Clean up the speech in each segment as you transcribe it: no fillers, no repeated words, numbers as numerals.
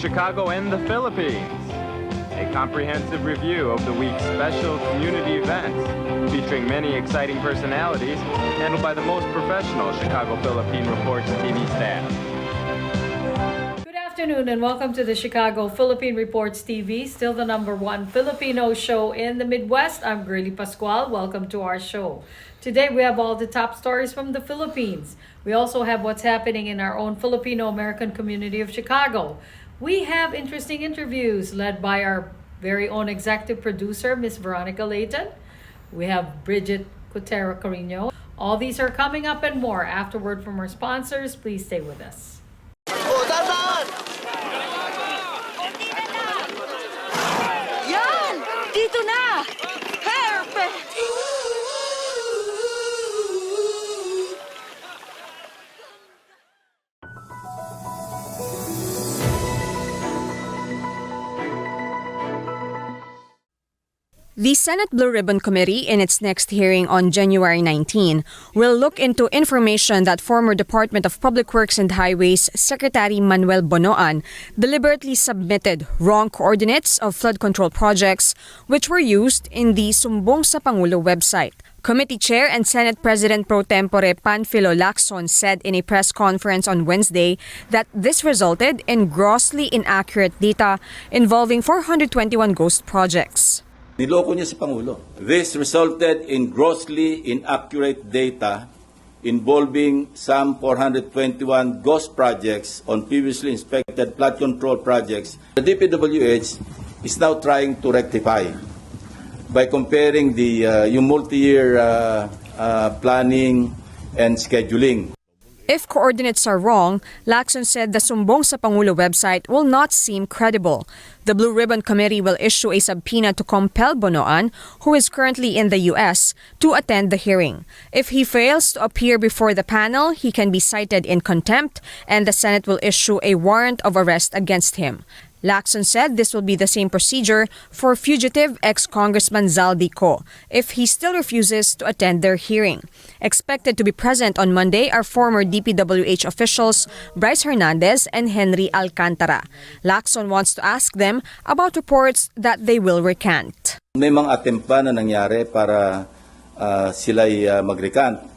Chicago and the Philippines. A comprehensive review of the week's special community events, featuring many exciting personalities, handled by the most professional Chicago Philippine Reports TV staff. Good afternoon and welcome to the Chicago Philippine Reports TV, still the #1 Filipino show in the Midwest. I'm Girly Pascual. Welcome to our show. Today we have all the top stories from the Philippines. We also have what's happening in our own Filipino-American community of Chicago. We have interesting interviews led by our very own executive producer, Miss Veronica Layton. We have Bridget Cotero Carino. All these are coming up and more afterward from our sponsors. Please stay with us. Yan! Dito na! Perfect! The Senate Blue Ribbon Committee, in its next hearing on January 19, will look into information that former Department of Public Works and Highways Secretary Manuel Bonoan deliberately submitted wrong coordinates of flood control projects which were used in the Sumbong sa Pangulo website. Committee Chair and Senate President Pro Tempore Panfilo Lacson said in a press conference on Wednesday that this resulted in grossly inaccurate data involving 421 ghost projects. Niloko niya si Pangulo. This resulted in grossly inaccurate data involving some 421 ghost projects on previously inspected flood control projects. The DPWH is now trying to rectify by comparing the multi-year planning and scheduling. If coordinates are wrong, Lacson said the Sumbong sa Pangulo website will not seem credible. The Blue Ribbon Committee will issue a subpoena to compel Bonoan, who is currently in the U.S., to attend the hearing. If he fails to appear before the panel, he can be cited in contempt, and the Senate will issue a warrant of arrest against him. Lacson said this will be the same procedure for fugitive ex-Congressman Zaldi Co. if he still refuses to attend their hearing. Expected to be present on Monday are former DPWH officials Bryce Hernandez and Henry Alcantara. Lacson wants to ask them about reports that they will recant. May mga attempt pa na nangyari para sila'y mag-recant.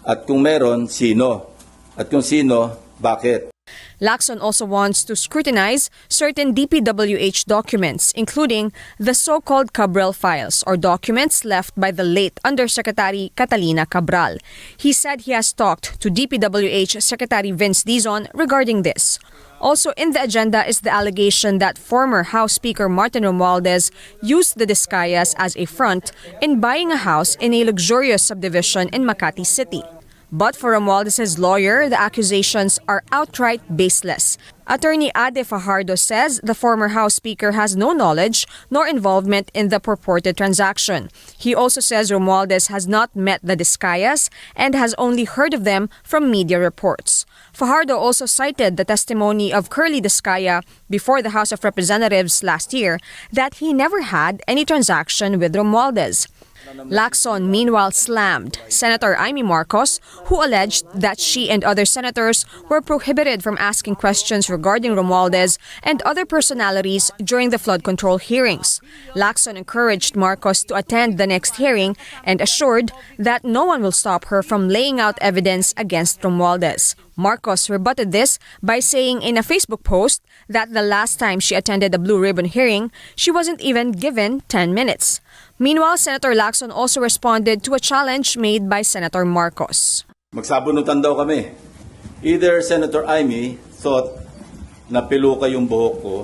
At kung meron, sino? At kung sino, bakit? Lacson also wants to scrutinize certain DPWH documents, including the so-called Cabral files, or documents left by the late Undersecretary Catalina Cabral. He said he has talked to DPWH Secretary Vince Dizon regarding this. Also in the agenda is the allegation that former House Speaker Martin Romualdez used the Discayas as a front in buying a house in a luxurious subdivision in Makati City. But for Romualdez's lawyer, the accusations are outright baseless. Attorney Ade Fajardo says the former House Speaker has no knowledge nor involvement in the purported transaction. He also says Romualdez has not met the Discayas and has only heard of them from media reports. Fajardo also cited the testimony of Curly Discaya before the House of Representatives last year that he never had any transaction with Romualdez. Lacson meanwhile slammed Senator Amy Marcos, who alleged that she and other senators were prohibited from asking questions regarding Romualdez and other personalities during the flood control hearings. Lacson encouraged Marcos to attend the next hearing and assured that no one will stop her from laying out evidence against Romualdez. Marcos rebutted this by saying in a Facebook post that the last time she attended a Blue Ribbon hearing, she wasn't even given 10 minutes. Meanwhile, Senator Lacson also responded to a challenge made by Senator Marcos. Magsabunutan daw kami. Either Senator Amy thought na piluka yung buhok ko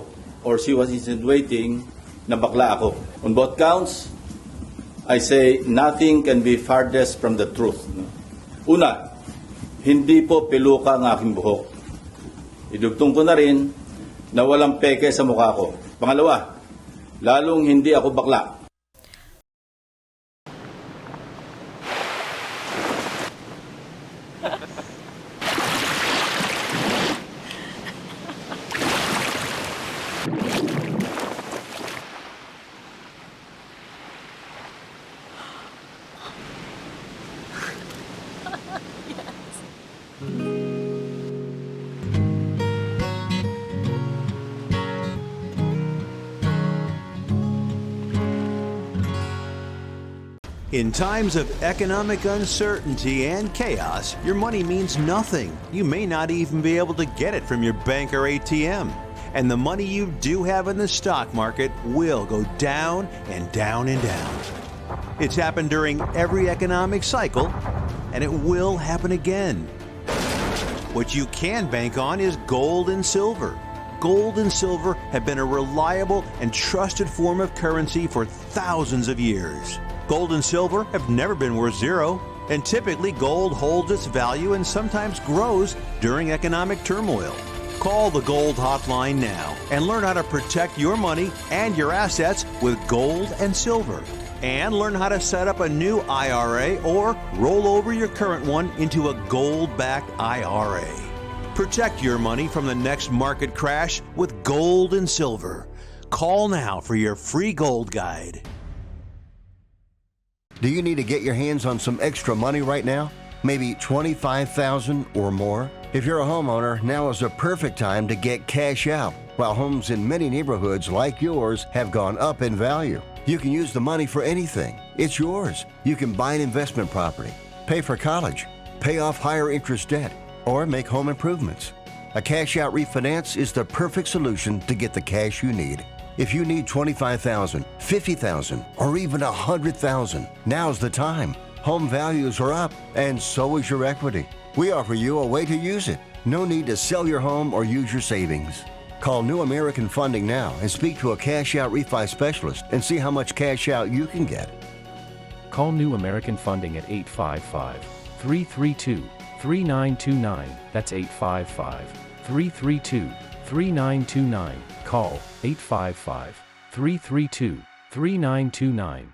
or she was insinuating na bakla ako. On both counts, I say nothing can be farthest from the truth. Una, hindi po piluka ang aking buhok. Idugtong ko na rin na walang peke sa mukha ko. Pangalawa, lalong hindi ako bakla. In times of economic uncertainty and chaos, your money means nothing. You may not even be able to get it from your bank or ATM. And the money you do have in the stock market will go down and down and down. It's happened during every economic cycle, and it will happen again. What you can bank on is gold and silver. Gold and silver have been a reliable and trusted form of currency for thousands of years. Gold and silver have never been worth zero, and typically gold holds its value and sometimes grows during economic turmoil. Call the Gold Hotline now and learn how to protect your money and your assets with gold and silver. And learn how to set up a new IRA or roll over your current one into a gold-backed IRA. Protect your money from the next market crash with gold and silver. Call now for your free gold guide. Do you need to get your hands on some extra money right now? Maybe $25,000 or more? If you're a homeowner, now is the perfect time to get cash out. While homes in many neighborhoods like yours have gone up in value, you can use the money for anything. It's yours. You can buy an investment property, pay for college, pay off higher interest debt, or make home improvements. A cash out refinance is the perfect solution to get the cash you need. If you need $25,000, $50,000, or even $100,000, now's the time. Home values are up, and so is your equity. We offer you a way to use it. No need to sell your home or use your savings. Call New American Funding now and speak to a cash out refi specialist and see how much cash out you can get. Call New American Funding at 855-332-3929. That's 855-332-3929. Call 855-332-3929.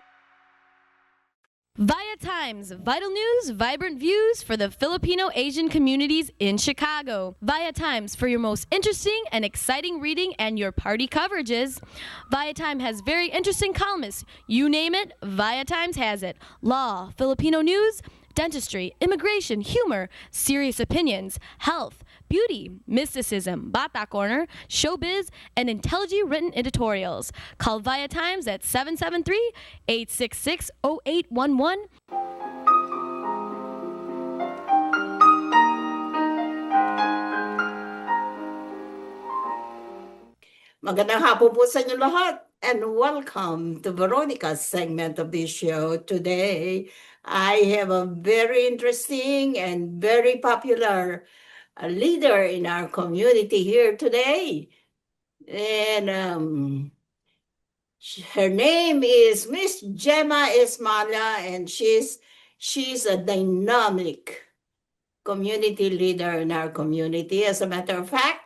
Via Times, vital news, vibrant views for the Filipino Asian communities in Chicago. Via Times for your most interesting and exciting reading and your party coverages. Via Times has very interesting columnists. You name it, Via Times has it. Law, Filipino news, dentistry, immigration, humor, serious opinions, health, beauty, mysticism, Bata Corner, showbiz, and intelligently written editorials. Call Via Times at 773-866-0811. Magandang hapon po sa inyo lahat and welcome to Veronica's segment of this show. Today, I have a very interesting and very popular leader in our community here today. And her name is Miss Gemma Esmala, and she's a dynamic community leader in our community. As a matter of fact,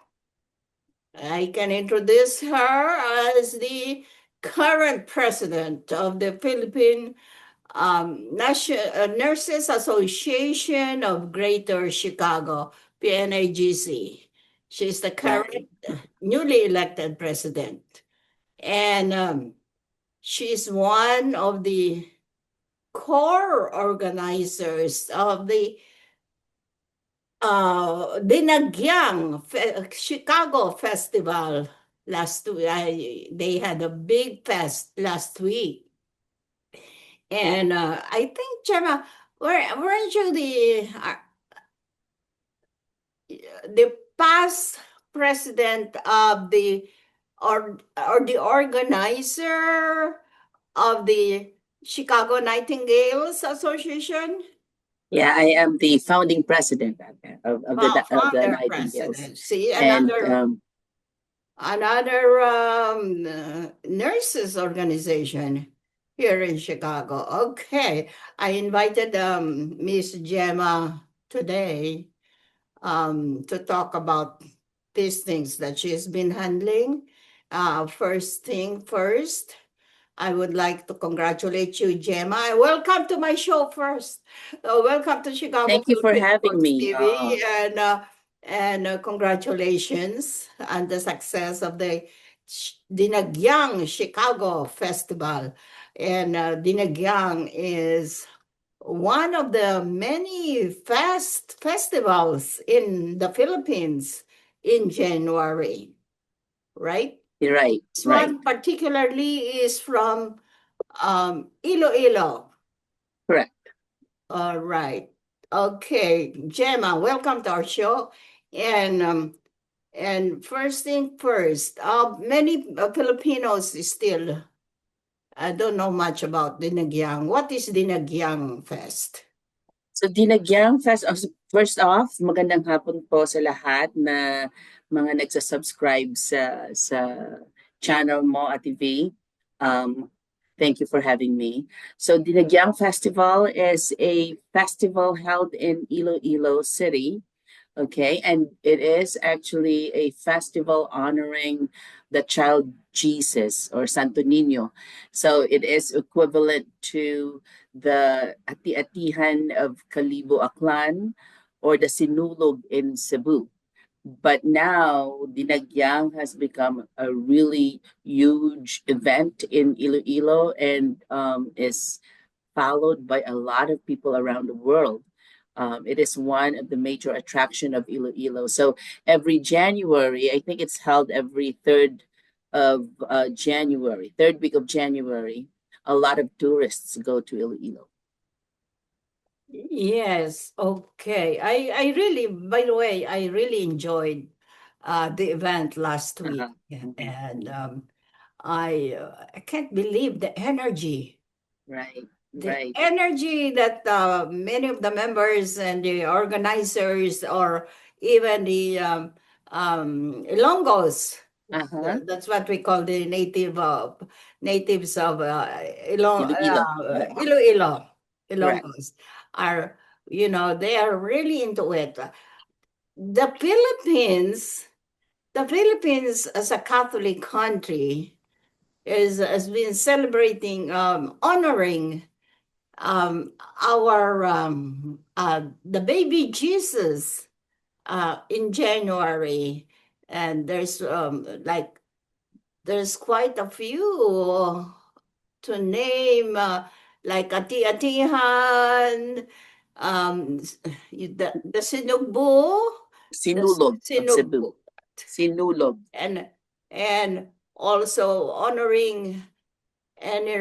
I can introduce her as the current president of the Philippine Nurses Association of Greater Chicago, PNAGC. She's the current newly elected president. And she's one of the core organizers of the Dinagyang Chicago Festival last week. They had a big fest last week. And I think, Gemma, weren't you the past president of the organizer of the Chicago Nightingales Association? Yeah, I am the founding president of the Nightingales. See, And another nurses organization here in Chicago. Okay, I invited Miss Gemma today to talk about these things that she's been handling. First thing first, I would like to congratulate you, Gemma. Welcome to my show first. Welcome to Chicago. Thank you for having me. TV, and congratulations on the success of the Dinagyang Chicago Festival. And Dinagyang is one of the many festivals in the Philippines in January, right? Right. This one particularly is from Iloilo. Correct. All right. Okay, Gemma, welcome to our show. And first thing first, many Filipinos still don't know much about Dinagyang. What is Dinagyang Fest? So Dinagyang Fest, first off, magandang hapon po sa lahat na mga nagsasubscribe sa channel mo, Ate V. Thank you for having me. So Dinagyang Festival is a festival held in Iloilo City. Okay, and it is actually a festival honoring the child Jesus or Santo Niño. So it is equivalent to the Ati-Atihan of Kalibo Aklan or the Sinulog in Cebu. But now Dinagyang has become a really huge event in Iloilo and is followed by a lot of people around the world. It is one of the major attraction of Iloilo. So every January, I think it's held every third week of January, a lot of tourists go to Iloilo. Yes, okay. I really, by the way, I really enjoyed the event last week. And I can't believe the energy. Right, The right. energy that many of the members and the organizers or even the Ilonggos, that's what we call the natives of Iloilo. Iloilo, Correct. Ilonggos are, they are really into it. The Philippines as a Catholic country has been celebrating, honoring the baby Jesus in January, and there's quite a few to name, like Ati-Atihan, the Sinubu, Sinulog of Cebu. Sinulog. and also honoring our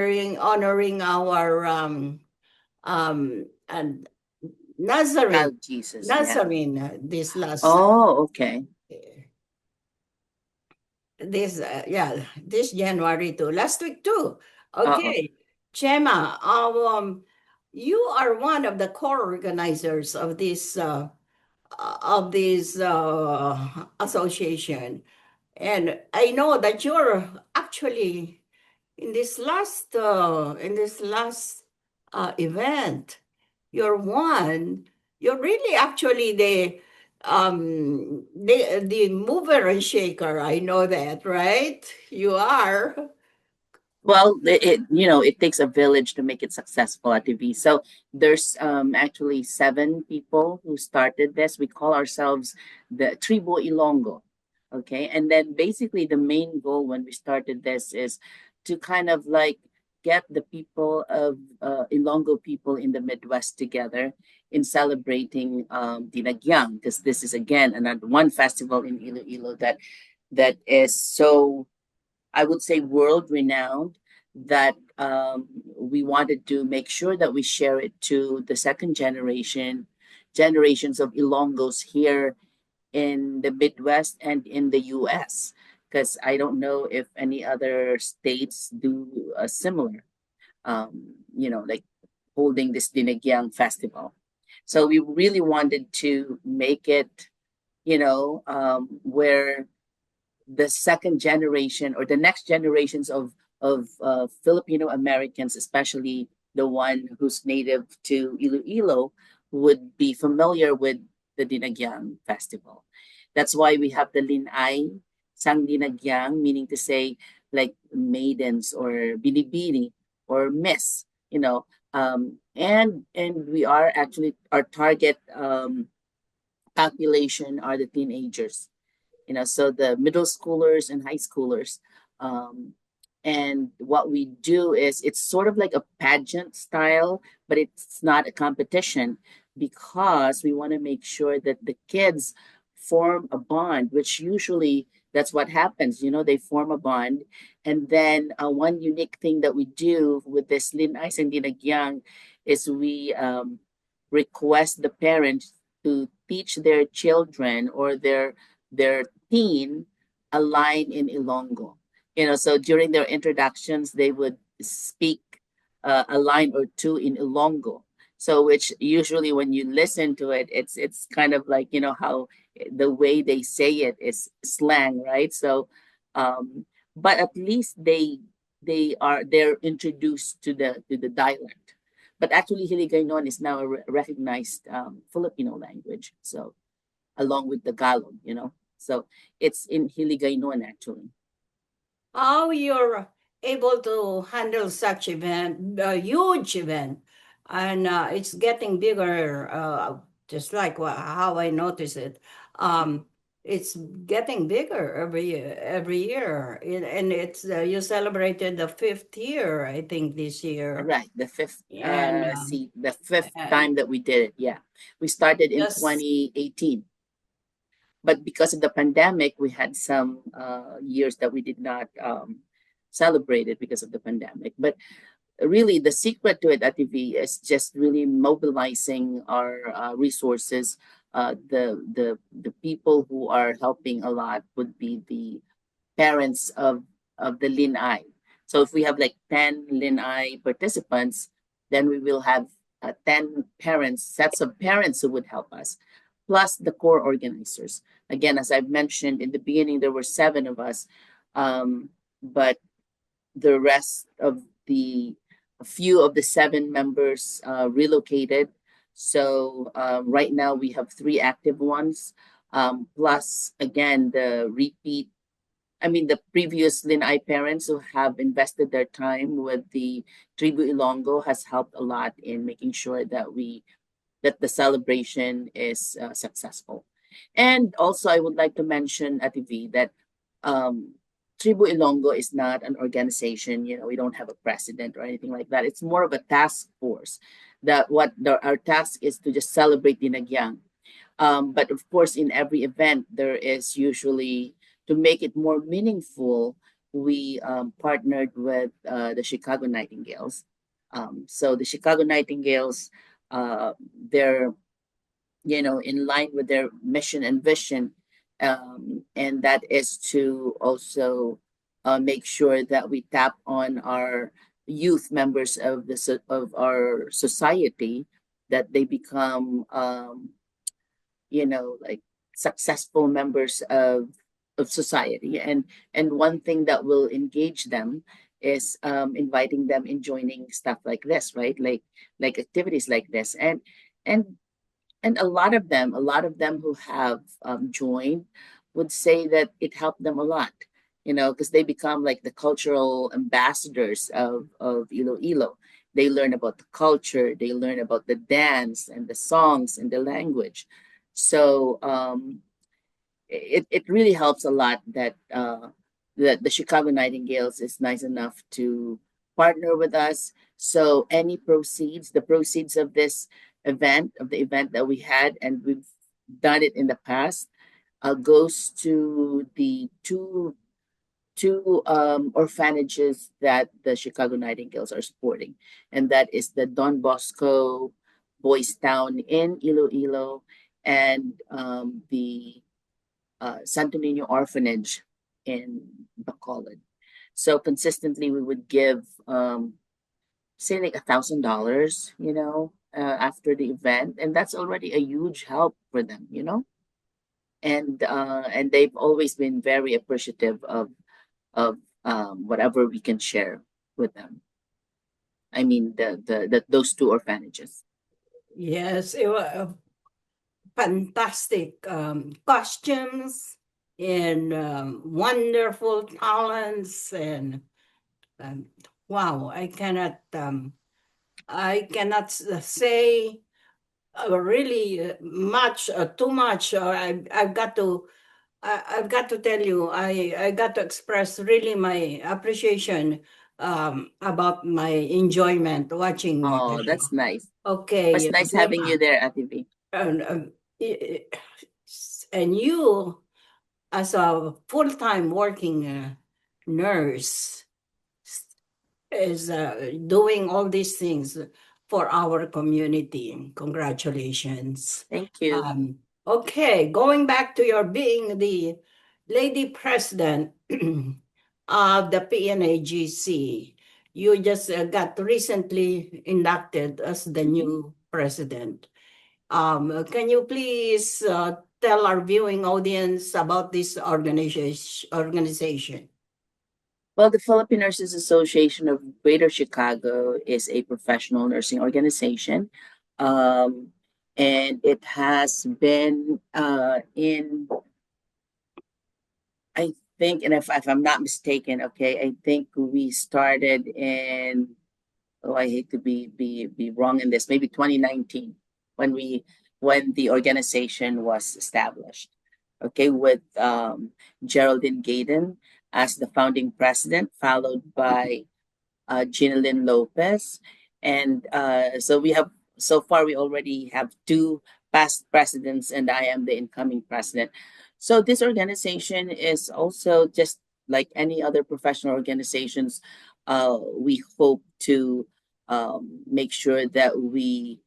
and Nazarene. Child Jesus. Nazarene, this last Okay. this January too. Last week too. Okay. Chema, you are one of the core organizers of this association. And I know that you're actually in this last event, you're really actually the mover and shaker. I know that, right? You are. Well, it takes a village to make it successful at TV. So there's actually 7 people who started this. We call ourselves the Tribu Ilongo. Okay. And then basically the main goal when we started this is to kind of like get the people of Ilongo people in the Midwest together in celebrating Dinagyang, because this is again another one festival in Iloilo that is so, I would say, world renowned, that we wanted to make sure that we share it to the second generations of Ilonggos here in the Midwest and in the US, because I don't know if any other states do a similar, like holding this Dinagyang festival. So we really wanted to make it, where the second generation or the next generations of Filipino Americans, especially the one who's native to Iloilo, would be familiar with the Dinagyang festival. That's why we have the Linay Sang Dinagyang, meaning to say like maidens or binibini or miss, and we are actually, our target population are the teenagers, so the middle schoolers and high schoolers. And what we do is it's sort of like a pageant style, but it's not a competition, because we want to make sure that the kids form a bond, which usually that's what happens. They form a bond. And then one unique thing that we do with this Lin Ice and Dinagyang is we request the parents to teach their children or their teen a line in Ilonggo. So during their introductions, they would speak a line or two in Ilonggo. So which usually when you listen to it, it's kind of like how the way they say it is slang, right? So, but at least they're introduced to the dialect. But actually, Hiligaynon is now a recognized Filipino language. So along with Tagalog, so it's in Hiligaynon actually. How you're able to handle such event, a huge event, and it's getting bigger, just like how I notice it. It's getting bigger every year. And it's you celebrated the 5th year, I think, this year. Right, the fifth And the fifth and time that we did it. Yeah. We started in just 2018. But because of the pandemic, we had some years that we did not celebrate it because of the pandemic. But really, the secret to it at TV is just really mobilizing our resources. The people who are helping a lot would be the parents of the Lin-I. So if we have like 10 Lin-I participants, then we will have 10 sets of parents who would help us, plus the core organizers. Again, as I've mentioned in the beginning, there were 7 of us, but the rest of a few of the 7 members relocated. So right now we have 3 active ones, plus again the previous Lin-I parents who have invested their time with the Tribu Ilonggo has helped a lot in making sure that the celebration is successful. And also, I would like to mention at TV that Tribu Ilonggo is not an organization. We don't have a president or anything like that. It's more of a task force. Our task is to just celebrate Dinagyang. But of course, in every event, there is usually, to make it more meaningful, we partnered with the Chicago Nightingales. So the Chicago Nightingales, they're in line with their mission and vision, and that is to also make sure that we tap on our youth members of our society, that they become like successful members of society. And one thing that will engage them is inviting them in joining stuff like this, right? Like activities like this. And a lot of them who have joined would say that it helped them a lot, because they become like the cultural ambassadors of Iloilo. They learn about the culture, they learn about the dance and the songs and the language. So it really helps a lot that the Chicago Nightingales is nice enough to partner with us. So any proceeds, the proceeds of this event, of the event that we had, and we've done it in the past, goes to the two orphanages that the Chicago Nightingales are supporting, and that is the Don Bosco Boys Town in Iloilo and the Santo Niño Orphanage in Bacolod. So consistently, we would give say like $1,000, after the event, and that's already a huge help for them, and they've always been very appreciative of whatever we can share with them. I mean, those 2 orphanages. yes, it was fantastic costumes and wonderful talents and wow, I cannot say really much, too much. I've got to tell you, I got to express really my appreciation about my enjoyment watching the Oh, that's show. nice. Okay, It was nice having you there, Ate V. and, and you, as a full-time working nurse is doing all these things for our community. Congratulations. Thank you. Okay, going back to your being the lady president of the PNAGC, you just got recently inducted as the new president. Can you please tell our viewing audience about this organization? Well, the Philippine Nurses Association of Greater Chicago is a professional nursing organization. And it has been in, I think, and if I'm not mistaken, okay, I think we started in, oh, I hate to be wrong in this, maybe 2019 when the organization was established. Okay, with Geraldine Gaydon as the founding president, followed by Gina Lynn Lopez. And so far, we already have two past presidents, and I am the incoming president. So this organization is also just like any other professional organizations. We hope to make sure that we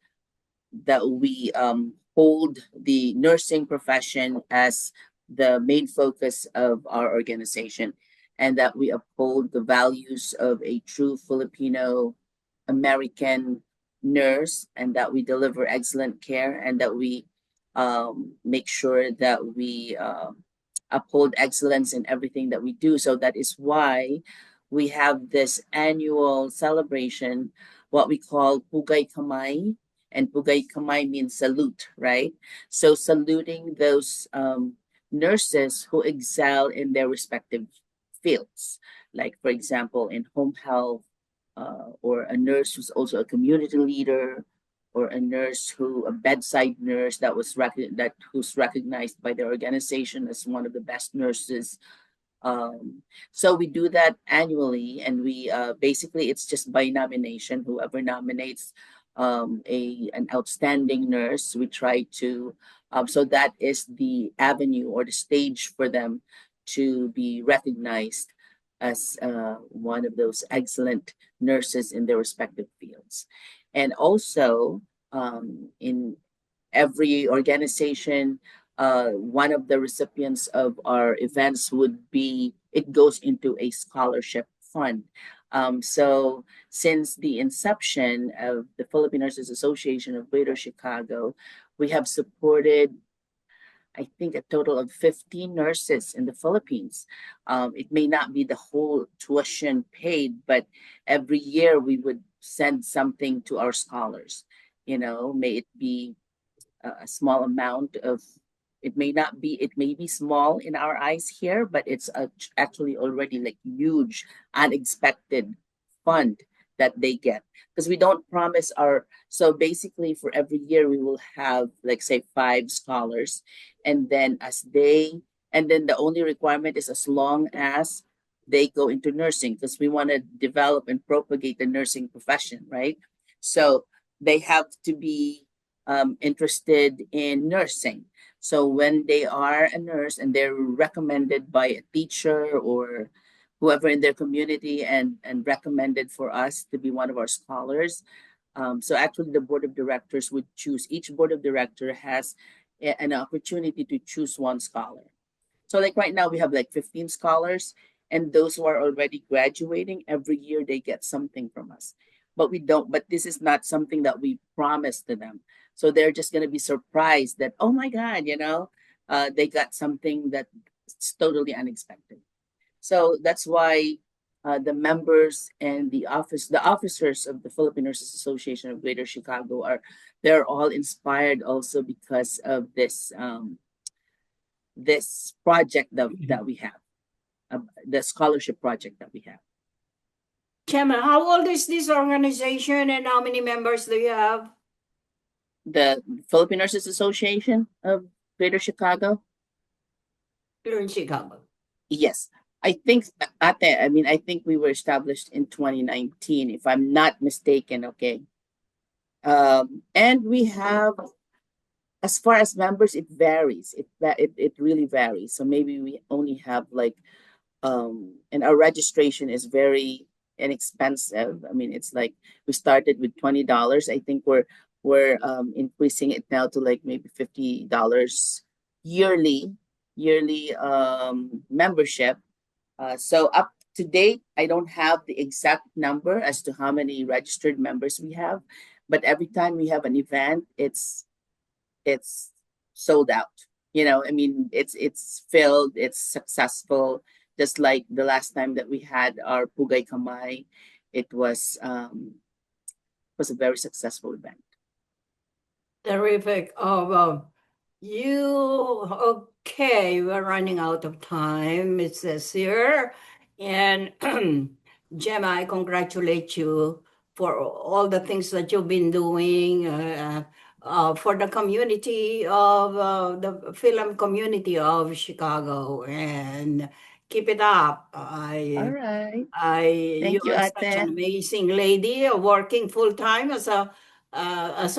hold the nursing profession as the main focus of our organization, and that we uphold the values of a true Filipino American nurse, and that we deliver excellent care, and that we make sure that we uphold excellence in everything that we do. So that is why we have this annual celebration, what we call Pugay Kamay. And Pugay Kamay means salute, right? So saluting those nurses who excel in their respective fields. Like, for example, in home health, or a nurse who's also a community leader, or a bedside nurse who's recognized by the organization as one of the best nurses. So we do that annually, and we basically it's just by nomination. Whoever nominates an outstanding nurse, we try to so that is the avenue or the stage for them to be recognized as one of those excellent nurses in their respective fields. And also, in every organization, one of the recipients of our events it goes into a scholarship fund. So since the inception of the Philippine Nurses Association of Greater Chicago, we have supported, I think, a total of 15 nurses in the Philippines. It may not be the whole tuition paid, but every year we would send something to our scholars. May it be a small amount of, it may be small in our eyes here, but it's actually already like huge, unexpected fund that they get. Because we don't promise so basically for every year we will have, like, say, 5 scholars. And then the only requirement is as long as they go into nursing, because we want to develop and propagate the nursing profession, right? So they have to be interested in nursing. So when they are a nurse and they're recommended by a teacher or whoever in their community and recommended for us to be one of our scholars, so actually the board of directors would choose, each board of director has an opportunity to choose one scholar. So like right now we have like 15 scholars, and those who are already graduating, every year they get something from us. But this is not something that we promise to them. So they're just going to be surprised that, oh my God, they got something that's totally unexpected. So that's why the members and the officers of the Philippine Nurses Association of Greater Chicago they're all inspired also because of this this project that we have, the scholarship project that we have. Gemma, how old is this organization and how many members do you have? The Philippine Nurses Association of Greater Chicago? Here in Chicago. Yes. I think we were established in 2019, if I'm not mistaken, okay? And we have As far as members, it varies. It really varies. So maybe we only have like, and our registration is very inexpensive. I mean, it's like we started with $20. I think we're increasing it now to like maybe $50 yearly membership. So up to date, I don't have the exact number as to how many registered members we have, but every time we have an event, it's sold out. You know, I mean, it's filled, it's successful. Just like the last time that we had our Pugay Kamay, it was a very successful event. Terrific. Oh, well, okay, we're running out of time, it says here. And Gemma, I congratulate you for all the things that you've been doing for the community of the film community of Chicago. And keep it up. All right. You Thank you, are such Ate. an amazing lady, working full time as a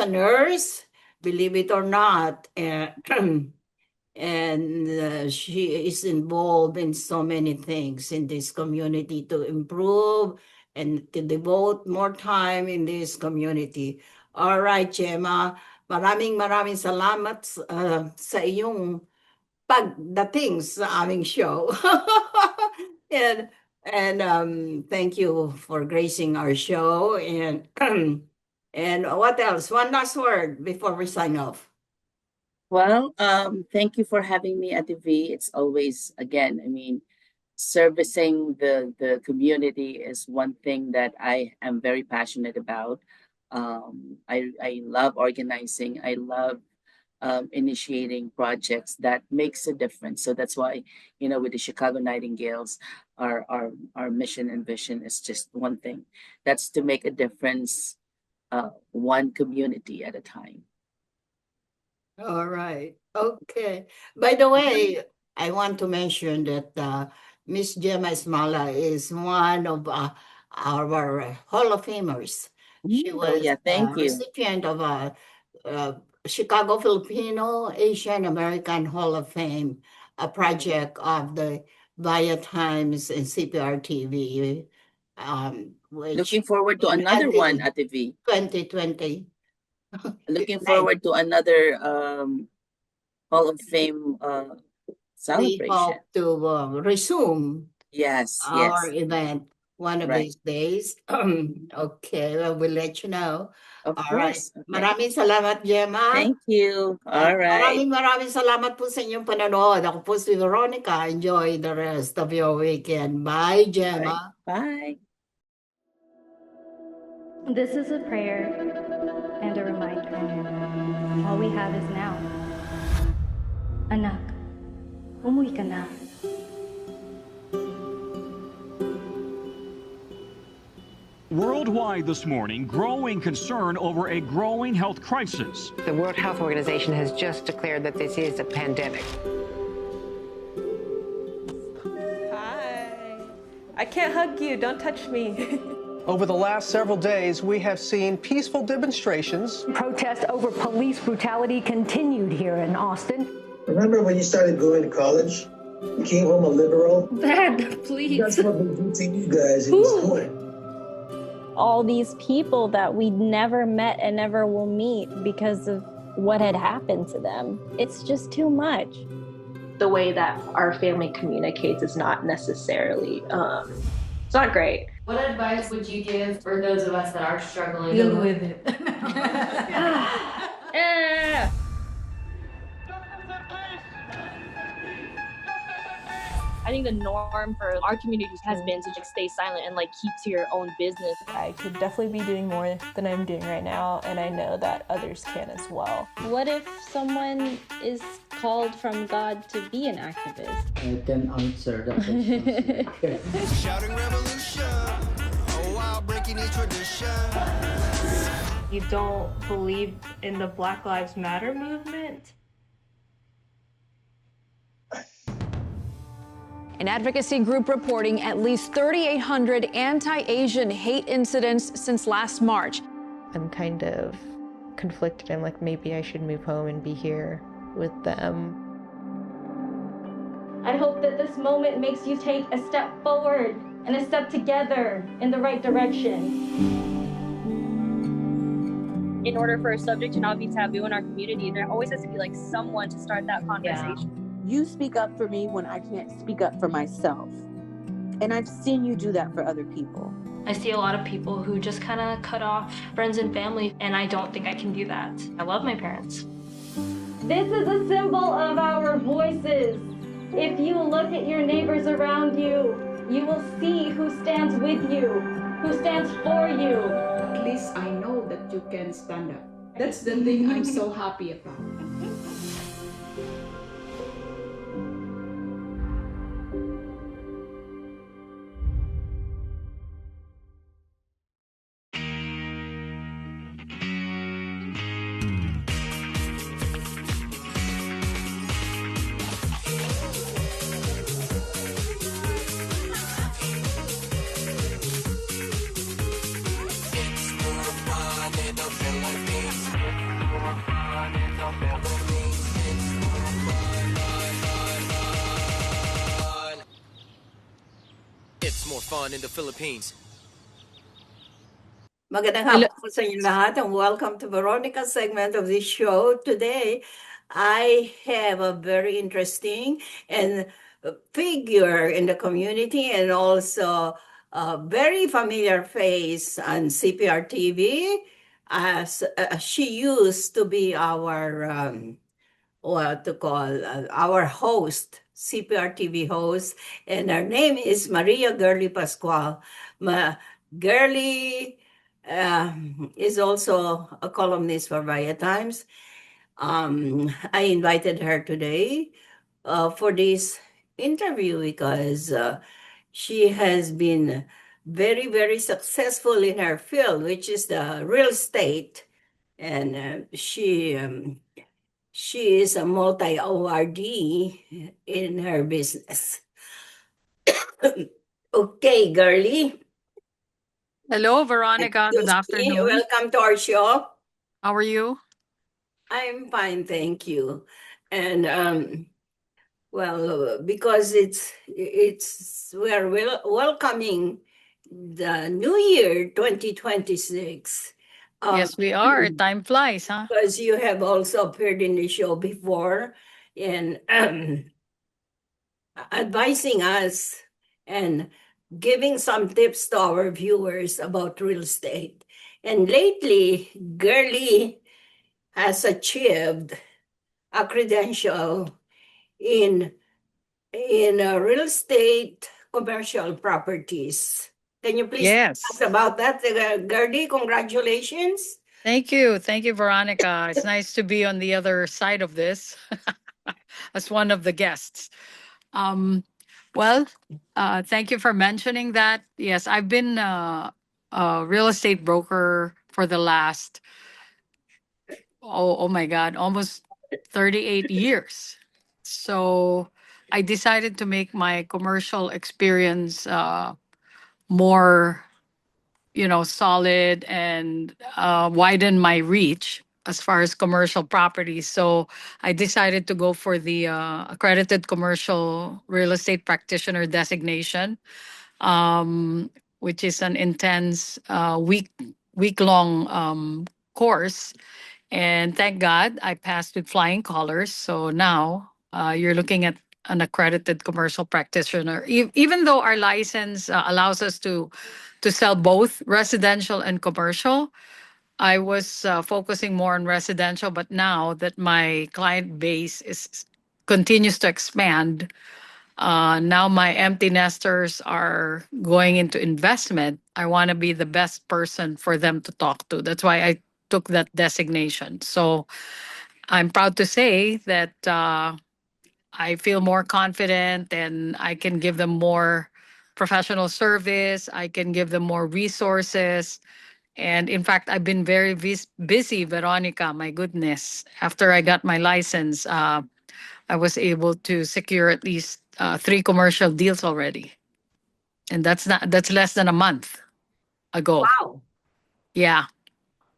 nurse, believe it or not, and she is involved in so many things in this community to improve and to devote more time in this community. All right, Gemma, maraming salamat sa iyong pagdating sa aming show. and thank you for gracing our show. And and what else? One last word before we sign off. Well, thank you for having me at the V. It's always, again, I mean, servicing the community is one thing that I am very passionate about. I love organizing. I love initiating projects that makes a difference. So that's why, you know, with the Chicago Nightingales, our mission and vision is just one thing. That's to make a difference, one community at a time. All right. Okay. By the way, I want to mention that Miss Gemma Esmala is one of our Hall of Famers. She was Thank you. recipient of a Chicago Filipino Asian American Hall of Fame, a project of the Via Times and Cprtv. Looking forward to another one at the V. 2020. Looking forward to another Hall of Fame celebration. We hope to resume our Yes. event one of these days. Okay, well, we'll let you know. Of All right. course. Okay. Maraming salamat, Gemma. Thank you. All right. Maraming salamat po sa inyong panonood. Ako po si Veronica. Enjoy the rest of your weekend. Bye, Gemma. Bye. This is a prayer and a reminder. All we have is now. Anak, umuwi ka na. Worldwide this morning, growing concern over a growing health crisis. The World Health Organization has just declared that this is a pandemic. Hi. I can't hug you. Don't touch me. Over the last several days, we have seen peaceful demonstrations. Protests over police brutality continued here in Austin. Remember when you started going to college? You came home a liberal? Dad, please. That's what we do to you guys in school. All these people that we never met and never will meet because of what had happened to them. It's just too much. The way that our family communicates is not necessarily, it's not great. What advice would you give for those of us that are struggling? Deal with it. I think the norm for our community has been to just stay silent and like keep to your own business. I could definitely be doing more than I'm doing right now, and I know that others can as well. What if someone is called from God to be an activist? I can answer that question. Shouting revolution, oh wow, breaking each tradition. You don't believe in the Black Lives Matter movement? An advocacy group reporting at least 3,800 anti-Asian hate incidents since last March. I'm kind of conflicted. I'm like, maybe I should move home and be here with them. I hope that this moment makes you take a step forward and a step together in the right direction. In order for a subject to not be taboo in our community, there always has to be like someone to start that conversation. You speak up for me when I can't speak up for myself. And I've seen you do that for other people. I see a lot of people who just kind of cut off friends and family, and I don't think I can do that. I love my parents. This is a symbol of our voices. If you look at your neighbors around you, you will see who stands with you, who stands for you. At least I know that you can stand up. That's the thing I'm so happy about. It's more fun in the Philippines. Magandang hapon po sa inyo lahat and welcome to Veronica's segment of this show. Today, I have a very interesting and figure in the community and also a very familiar face on Cprtv as she used to be our what to call our host, Cprtv host, and her name is Maria Girly Pascual. Girly is also a columnist for Via Times. I invited her today for this interview because she has been very, very successful in her field, which is the real estate. And she is a multi-awardee in her business. Okay, Girly. Hello, Veronica. Good afternoon. Welcome to our show. How are you? I'm fine, thank you. And well, because we're welcoming the new year 2026. Yes, we are. Time flies, huh? Because you have also appeared in the show before and advising us and giving some tips to our viewers about real estate. And lately, Girly has achieved a credential in real estate commercial properties. Can you please tell us about that, Girly? Congratulations. Thank you. Thank you, Veronica. It's nice to be on the other side of this as one of the guests. Well, thank you for mentioning that. Yes, I've been a real estate broker for the last, oh my God, almost 38 years. So I decided to make my commercial experience more, solid and widen my reach as far as commercial properties. So I decided to go for the accredited commercial real estate practitioner designation, which is an intense week long course. And thank God I passed with flying colors. So now you're looking at an accredited commercial practitioner. Even though our license allows us to sell both residential and commercial, I was focusing more on residential. But now that my client base continues to expand, now my empty nesters are going into investment. I want to be the best person for them to talk to. That's why I took that designation. So I'm proud to say that I feel more confident and I can give them more professional service. I can give them more resources. And in fact, I've been very busy, Veronica. My goodness. After I got my license, I was able to secure at least 3 commercial deals already. And that's less than a month ago. Wow. Yeah.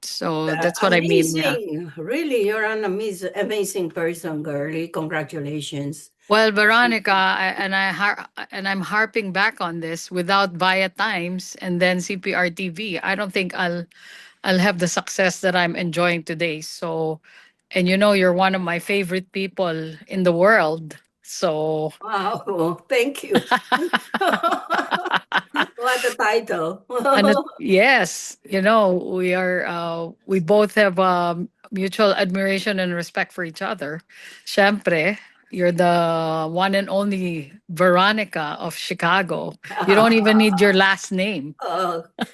So that's what I mean. Yeah. Amazing. Really, you're an amazing person, girlie. Congratulations. Well, Veronica, and I'm harping back on this without Via Times and then CPRTV. I don't think I'll have the success that I'm enjoying today. So, and you know, you're one of my favorite people in the world. So, Wow, thank you. What a title. yes, you know, we both have mutual admiration and respect for each other. Siyempre, you're the one and only Veronica of Chicago. You don't even need your last name.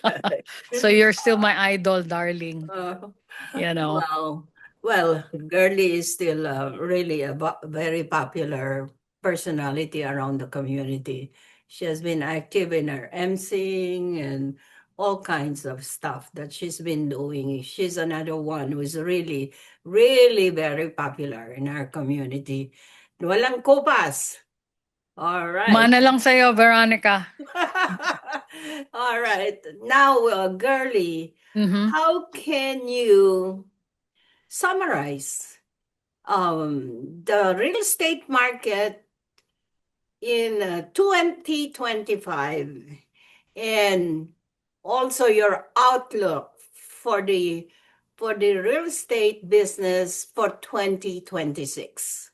Okay. So you're still my idol, darling. Uh, You know. Wow. Well, Girly is still really a very popular personality around the community. She has been active in her emceeing and all kinds of stuff that she's been doing. She's another one who's really, really very popular in our community. Walang kupas. All right. Mana lang sa'yo, Veronica. All right. Now, Girly, how can you summarize the real estate market in 2025 and also your outlook for the real estate business for 2026?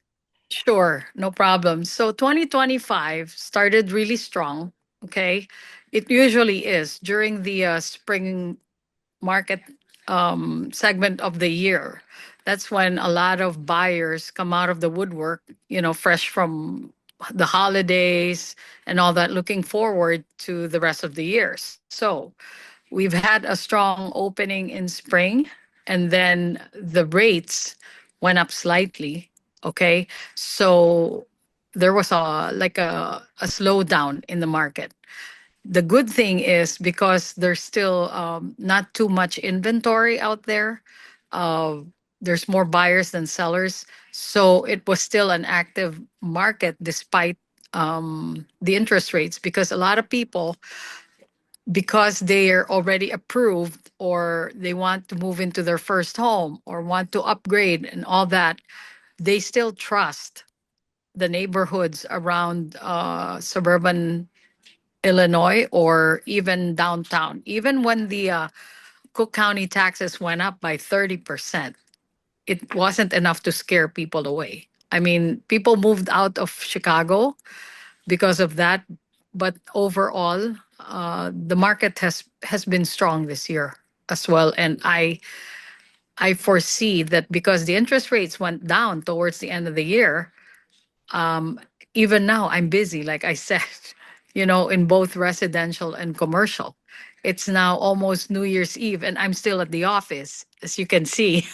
Sure, no problem. So 2025 started really strong. Okay. It usually is during the spring market segment of the year. That's when a lot of buyers come out of the woodwork, you know, fresh from the holidays and all that, looking forward to the rest of the years. So we've had a strong opening in spring, and then the rates went up slightly. Okay. So there was a slowdown in the market. The good thing is because there's still not too much inventory out there. Uh, there's more buyers than sellers, so it was still an active market despite the interest rates. Because a lot of people, because they are already approved or they want to move into their first home or want to upgrade and all that, they still trust the neighborhoods around suburban Illinois or even downtown. Even when the Cook County taxes went up by 30%, it wasn't enough to scare people away. I mean, people moved out of Chicago because of that, but overall, the market has been strong this year as well, and I foresee that because the interest rates went down towards the end of the year. Um, Even now, I'm busy, like I said, you know, in both residential and commercial. It's now almost New Year's Eve, and I'm still at the office, as you can see,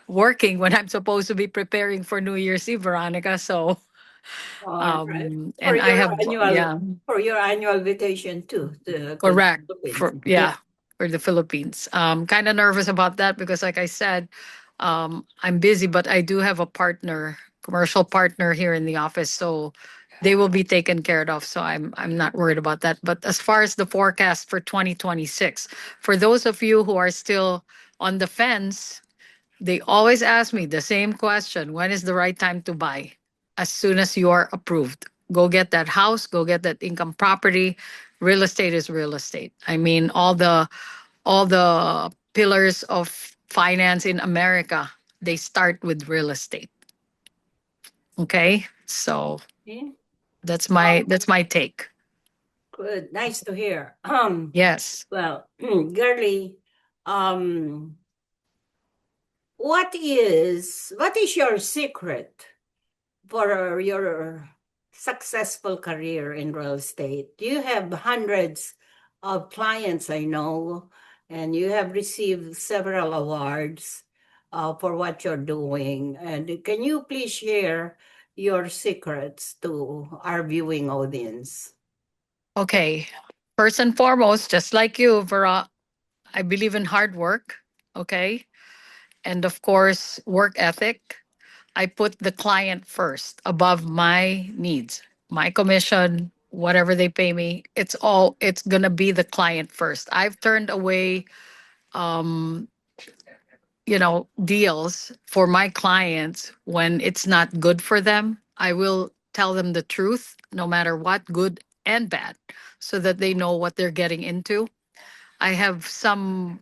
working when I'm supposed to be preparing for New Year's Eve, Veronica. So, All right. and I have, yeah, For your annual vacation too. correct. For the Philippines. Kind of nervous about that because, like I said, I'm busy, but I do have a partner, commercial partner here in the office, so they will be taken care of. So I'm not worried about that. But as far as the forecast for 2026, for those of you who are still on the fence, they always ask me the same question: when is the right time to buy? As soon as you are approved, go get that house, go get that income property. Real estate is real estate. I mean, all the pillars of finance in America, they start with real estate. Okay? So Yeah. that's my take. Good. Nice to hear. Yes. Well, Girly, um, what is your secret for your successful career in real estate? You have hundreds of clients, I know, and you have received several awards for what you're doing. And can you please share your secrets to our viewing audience? Okay. First and foremost, just like you, Vera, I believe in hard work. Okay. And of course, work ethic. I put the client first above my needs, my commission, whatever they pay me. It's going to be the client first. I've turned away um, deals for my clients when it's not good for them. I will tell them the truth, no matter what, good and bad, so that they know what they're getting into. I have some,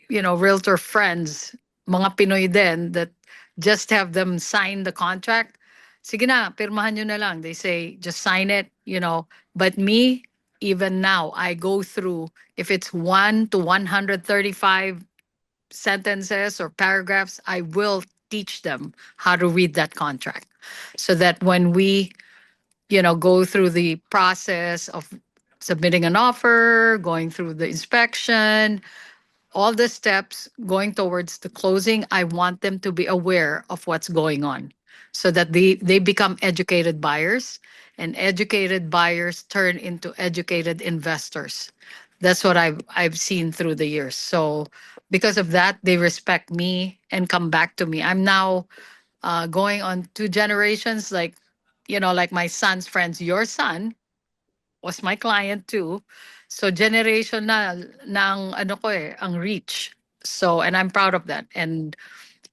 realtor friends, mga Pinoy din, that just have them sign the contract. Sige na, pirmahan nyo na lang. They say, just sign it, But me, even now, I go through, if it's 1 to 135 sentences or paragraphs, I will teach them how to read that contract so that when we, go through the process of submitting an offer, going through the inspection, all the steps going towards the closing, I want them to be aware of what's going on so that they become educated buyers, and educated buyers turn into educated investors. That's what I've seen through the years. So because of that, they respect me and come back to me. I'm now going on 2 generations, like my son's friends. Your son was my client too. So generation na ng ano ko ang reach. So, and I'm proud of that. And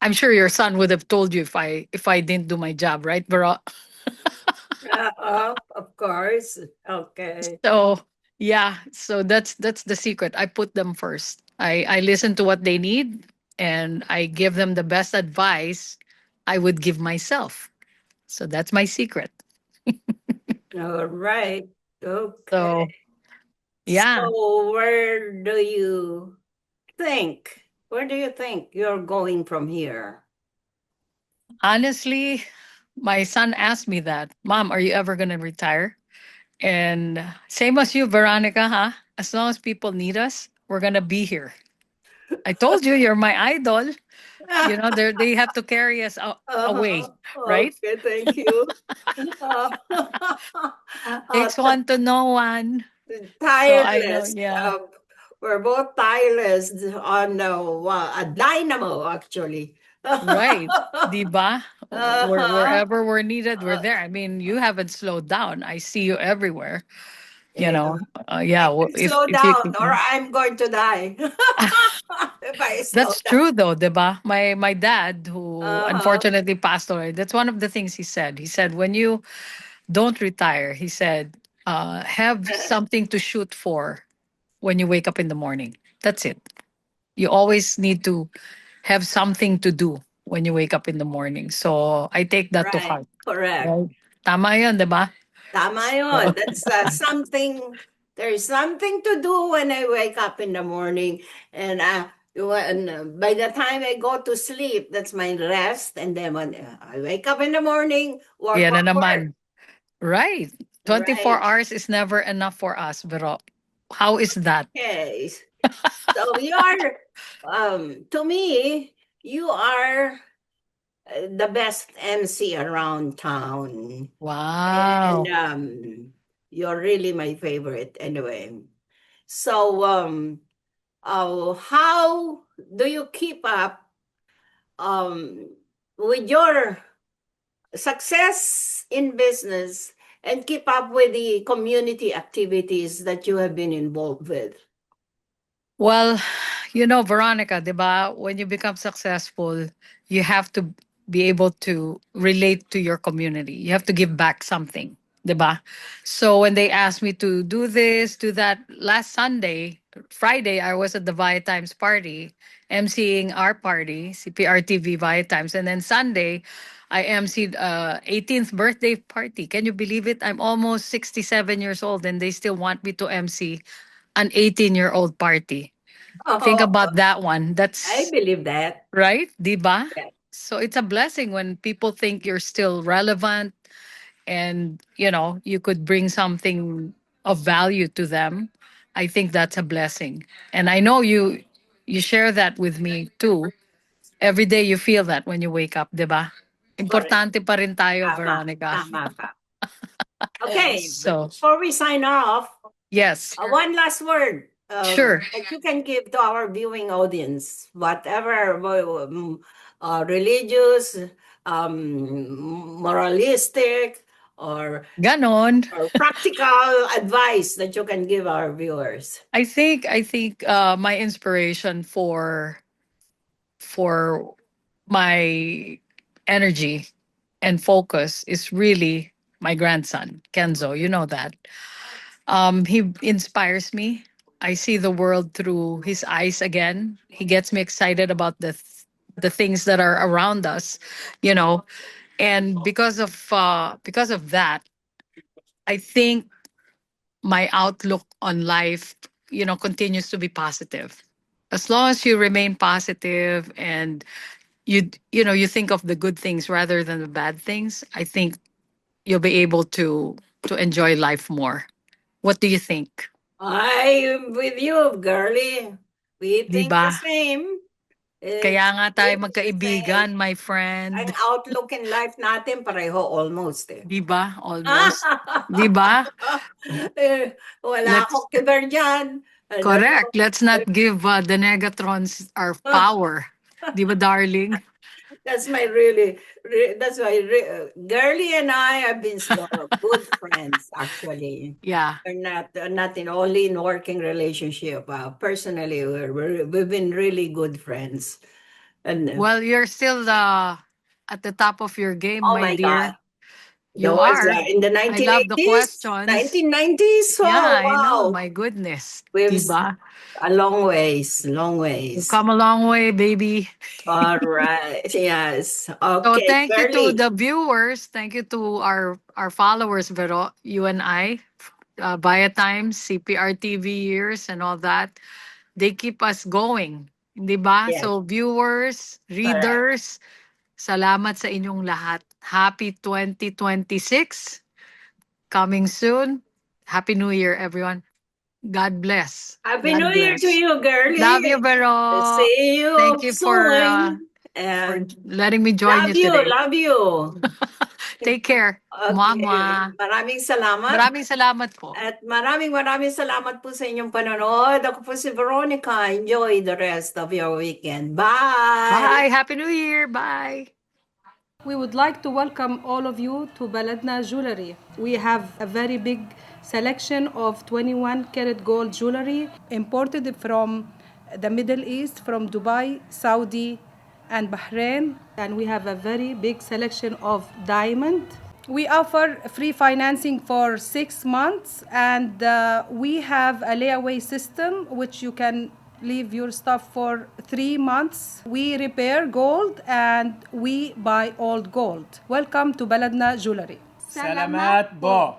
I'm sure your son would have told you if I didn't do my job, right, Bro? Of course. Okay. So, yeah, so that's the secret. I put them first. I listen to what they need, and I give them the best advice I would give myself. So that's my secret. All right. Okay. So, yeah. So where do you think you're going from here? Honestly, my son asked me that, Mom, are you ever going to retire? And same as you, Veronica, huh? As long as people need us, we're going to be here. I told you, you're my idol. They have to carry us away, right? Okay, thank you. Takes one to know one. So I know, Tireless. yeah. We're both tireless on a dynamo, actually. Right. Diba? Wherever we're needed, we're there. I mean, you haven't slowed down. I see you everywhere. Yeah. Yeah. Slow If you down, or I'm going to die. If I slow That's down. true though, diba? My dad, who Uh-huh. unfortunately passed away, that's one of the things he said. He said, when you don't retire, he said, have something to shoot for when you wake up in the morning. That's it. You always need to have something to do when you wake up in the morning. So I take that to Right. heart. Correct. Right? Tama yun, diba? Tama yun. That's something. There's something to do when I wake up in the morning, and by the time I go to sleep, that's my rest. And then when I wake up in the morning, work, Yan na work, work. naman. Right. 24 Right. hours is never enough for us, pero how is that? Okay. So you are, to me, you are the best MC around town. Wow. And you're really my favorite anyway. So how do you keep up with your success in business and keep up with the community activities that you have been involved with? Well, Veronica, 'di ba, when you become successful, you have to be able to relate to your community. You have to give back something, 'di ba? So when they asked me to do this, do that, last Friday, I was at the Via Times party, emceeing our party, Cprtv Via Times, and then Sunday, I emceed 18th birthday party. Can you believe it? I'm almost 67 years old, and they still want me to MC an 18-year-old party. Think Oh, about that one. I That's believe that. right, diba? Yeah. So it's a blessing when people think you're still relevant, and you could bring something of value to them. I think that's a blessing. And I know you share that with me too. Every day you feel that when you wake up, diba? Correct. Importante pa rin tayo, Tama. Veronica. Tama ka. Okay, So, before we sign off, yes. one last word Sure. that you can give to our viewing audience, whatever religious, moralistic, or Ganon. practical advice that you can give our viewers? I think my inspiration for my energy and focus is really my grandson, Kenzo. You know that. He inspires me. I see the world through his eyes again. He gets me excited about the things that are around us, you know. And because of that, I think my outlook on life, continues to be positive. As long as you remain positive and you think of the good things rather than the bad things, I think you'll be able to enjoy life more. What do you think? I'm with you, girly. We Di think the ba? same. Kaya nga tayo It's the same. magkaibigan, my friend. Ang outlook in life natin pareho almost eh. Di ba? Almost. Di ba? Wala Let's akong kiber dyan. correct. Let's not give the negatrons our power. Di ba, darling? That's my that's why Girly and I have been good friends actually. Yeah. We're not in only in working relationship. Personally, we've been really good friends. And Well, you're still at the top of your game, oh my my God, dear. that You was are. in the I love the 1980s, questions. 1990s. Yeah, Oh I know. wow, My goodness. we've Diba? a long ways, long You've ways. come a long way, baby. All right, yes, So okay, thank you to Girly. the viewers. Thank you to our followers, Vero, you and I, Via Times, Cprtv years, and all that. They keep us going. Di ba? Yes, So viewers, correct. readers, salamat sa inyong lahat. Happy 2026. Coming soon. Happy New Year, everyone. God bless. Happy New God Year to bless. you, Girly. Love you, Vero. See Thank you you soon. for And letting me join you today. love you. Take care. Okay. Mama. Maraming salamat. Maraming salamat po. At maraming salamat po sa inyong panonood. Ako po si Veronica. Enjoy the rest of your weekend. Bye! Bye. Happy New Year. Bye. We would like to welcome all of you to Baladna Jewelry. We have a very big selection of 21 karat gold jewelry imported from the Middle East, from Dubai, Saudi, and Bahrain. And we have a very big selection of diamond. We offer free financing for 6 months, and we have a layaway system which you can leave your stuff for 3 months. We repair gold and we buy old gold. Welcome to Baladna Jewelry. Salamat po.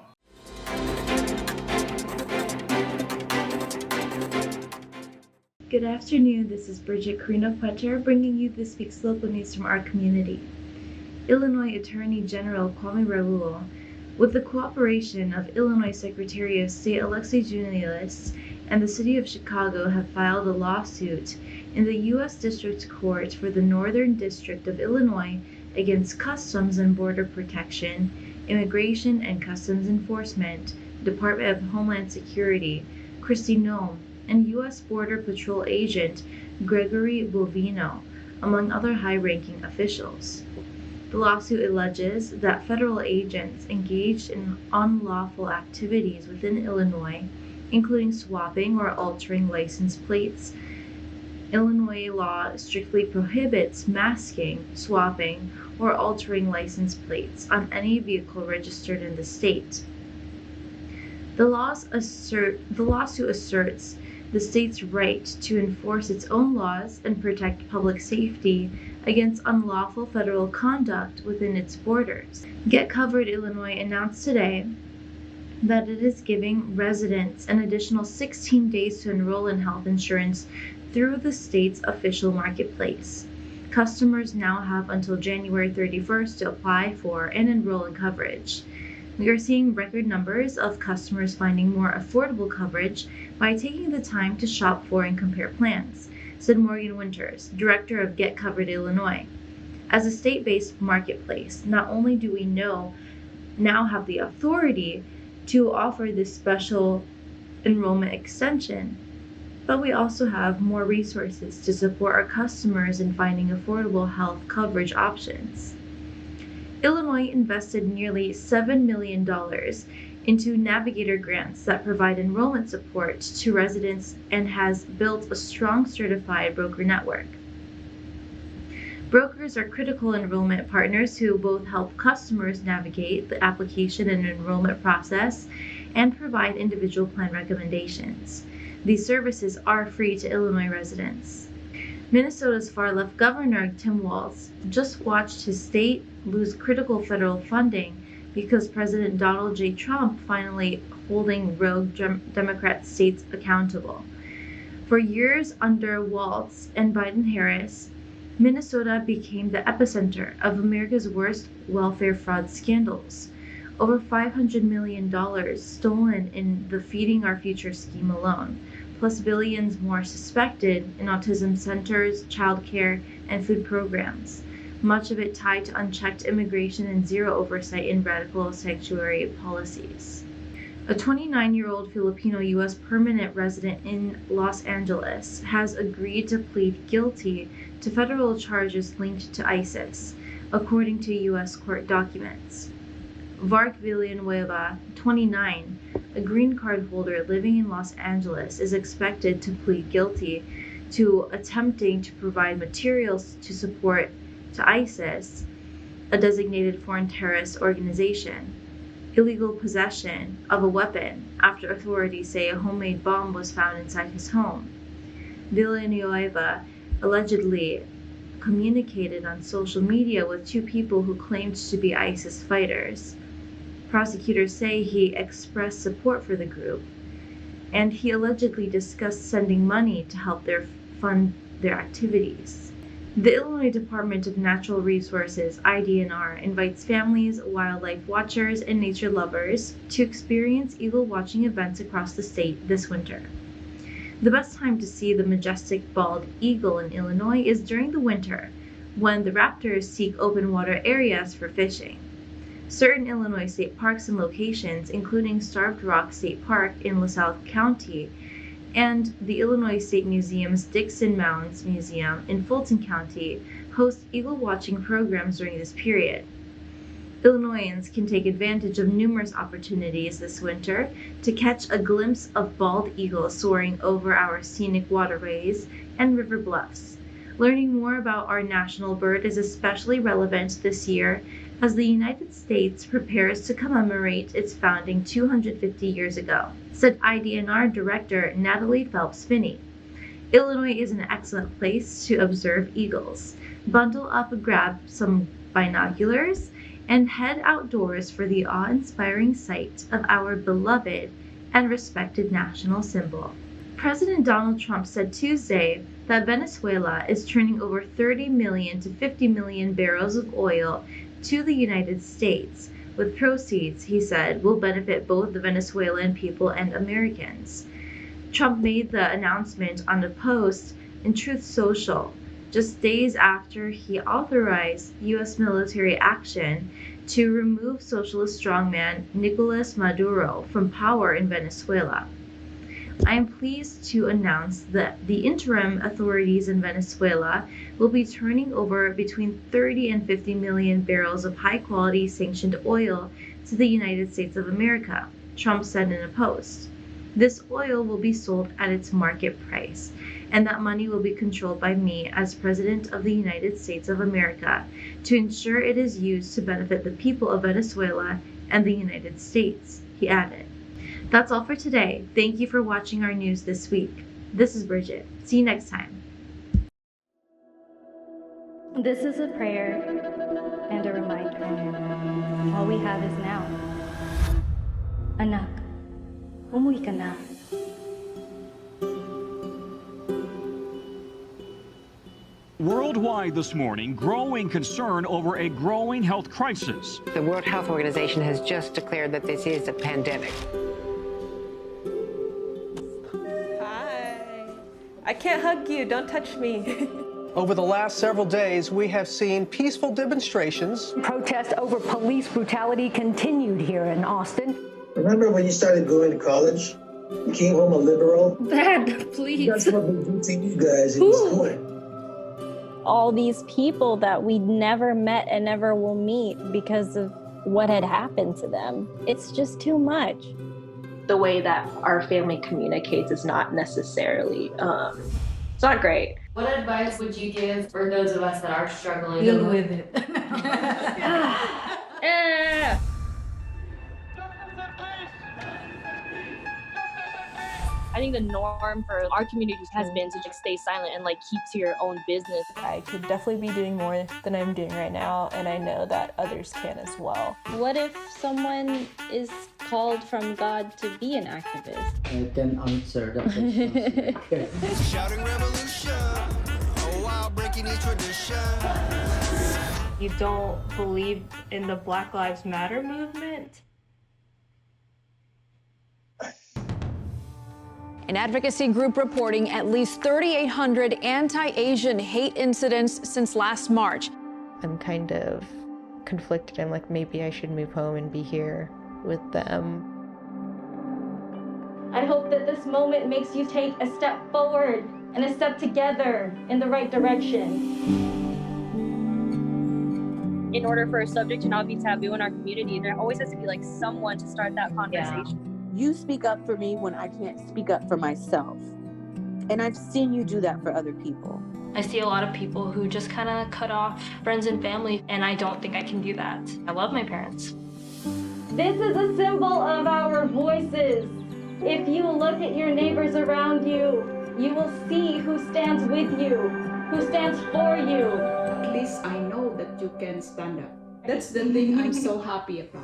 Good afternoon, this is Bridget Carino-Petter bringing you this week's local news from our community. Illinois Attorney General Kwame Raoul, with the cooperation of Illinois Secretary of State Alexei Junilis and the City of Chicago, have filed a lawsuit in the U.S. District Court for the Northern District of Illinois against Customs and Border Protection, Immigration and Customs Enforcement, Department of Homeland Security, Kristi Noem, and U.S. Border Patrol Agent Gregory Bovino, among other high-ranking officials. The lawsuit alleges that federal agents engaged in unlawful activities within Illinois, including swapping or altering license plates. Illinois law strictly prohibits masking, swapping, or altering license plates on any vehicle registered in the state. The lawsuit asserts the state's right to enforce its own laws and protect public safety against unlawful federal conduct within its borders. Get Covered Illinois announced today that it is giving residents an additional 16 days to enroll in health insurance through the state's official marketplace. Customers now have until January 31st to apply for and enroll in coverage. We are seeing record numbers of customers finding more affordable coverage by taking the time to shop for and compare plans, said Morgan Winters, director of Get Covered Illinois. As a state-based marketplace, not only do we now have the authority to offer this special enrollment extension, but we also have more resources to support our customers in finding affordable health coverage options. Illinois invested nearly $7 million into Navigator grants that provide enrollment support to residents and has built a strong certified broker network. Brokers are critical enrollment partners who both help customers navigate the application and enrollment process and provide individual plan recommendations. These services are free to Illinois residents. Minnesota's far-left governor, Tim Walz, just watched his state lose critical federal funding because President Donald J. Trump finally holding rogue Democrat states accountable. For years under Walz and Biden-Harris, Minnesota became the epicenter of America's worst welfare fraud scandals. Over $500 million stolen in the Feeding Our Future scheme alone, plus billions more suspected in autism centers, childcare, and food programs, much of it tied to unchecked immigration and zero oversight in radical sanctuary policies. A 29-year-old Filipino U.S. permanent resident in Los Angeles has agreed to plead guilty to federal charges linked to ISIS, according to U.S. court documents. Vark Villanueva, 29, a green card holder living in Los Angeles, is expected to plead guilty to attempting to provide materials to support to ISIS, a designated foreign terrorist organization, illegal possession of a weapon after authorities say a homemade bomb was found inside his home. Villanueva allegedly communicated on social media with two people who claimed to be ISIS fighters. Prosecutors say he expressed support for the group, and he allegedly discussed sending money to help fund their activities. The Illinois Department of Natural Resources, IDNR, invites families, wildlife watchers, and nature lovers to experience eagle watching events across the state this winter. The best time to see the majestic bald eagle in Illinois is during the winter, when the raptors seek open water areas for fishing. Certain Illinois state parks and locations, including Starved Rock State Park in LaSalle County and the Illinois State Museum's Dixon Mounds Museum in Fulton County, host eagle watching programs during this period. Illinoisans can take advantage of numerous opportunities this winter to catch a glimpse of bald eagles soaring over our scenic waterways and river bluffs. Learning more about our national bird is especially relevant this year as the United States prepares to commemorate its founding 250 years ago, said IDNR Director Natalie Phelps-Finney. Illinois is an excellent place to observe eagles. Bundle up, grab some binoculars, and head outdoors for the awe-inspiring sight of our beloved and respected national symbol. President Donald Trump said Tuesday that Venezuela is turning over 30 million to 50 million barrels of oil to the United States, with proceeds, he said, will benefit both the Venezuelan people and Americans. Trump made the announcement on a post in Truth Social, just days after he authorized U.S. military action to remove socialist strongman Nicolas Maduro from power in Venezuela. I am pleased to announce that the interim authorities in Venezuela will be turning over between 30 and 50 million barrels of high-quality sanctioned oil to the United States of America, Trump said in a post. This oil will be sold at its market price, and that money will be controlled by me as President of the United States of America to ensure it is used to benefit the people of Venezuela and the United States, he added. That's all for today. Thank you for watching our news this week. This is Bridget. See you next time. This is a prayer and a reminder. All we have is now. Anak, umuwi ka na. Worldwide this morning, growing concern over a growing health crisis. The World Health Organization has just declared that this is a pandemic. I can't hug you. Don't touch me. Over the last several days, we have seen peaceful demonstrations. Protests over police brutality continued here in Austin. Remember when you started going to college? You came home a liberal? Dad, please. That's what we do to you guys in school. all these people that we never met and never will meet because of what had happened to them. It's just too much. The way that our family communicates is not necessarily, it's not great. What advice would you give for those of us that are struggling? Deal with it. I think the norm for our community has been to just stay silent and like keep to your own business. I could definitely be doing more than I'm doing right now, and I know that others can as well. What if someone is called from God to be an activist? I can answer that question. Shouting revolution, oh wow, breaking each tradition. You don't believe in the Black Lives Matter movement? An advocacy group reporting at least 3,800 anti-Asian hate incidents since last March. I'm kind of conflicted. I'm like, maybe I should move home and be here with them. I hope that this moment makes you take a step forward and a step together in the right direction. In order for a subject to not be taboo in our community, there always has to be like someone to start that conversation. You speak up for me when I can't speak up for myself. And I've seen you do that for other people. I see a lot of people who just kind of cut off friends and family, and I don't think I can do that. I love my parents. This is a symbol of our voices. If you look at your neighbors around you, you will see who stands with you, who stands for you. At least I know that you can stand up. That's the thing I'm so happy about.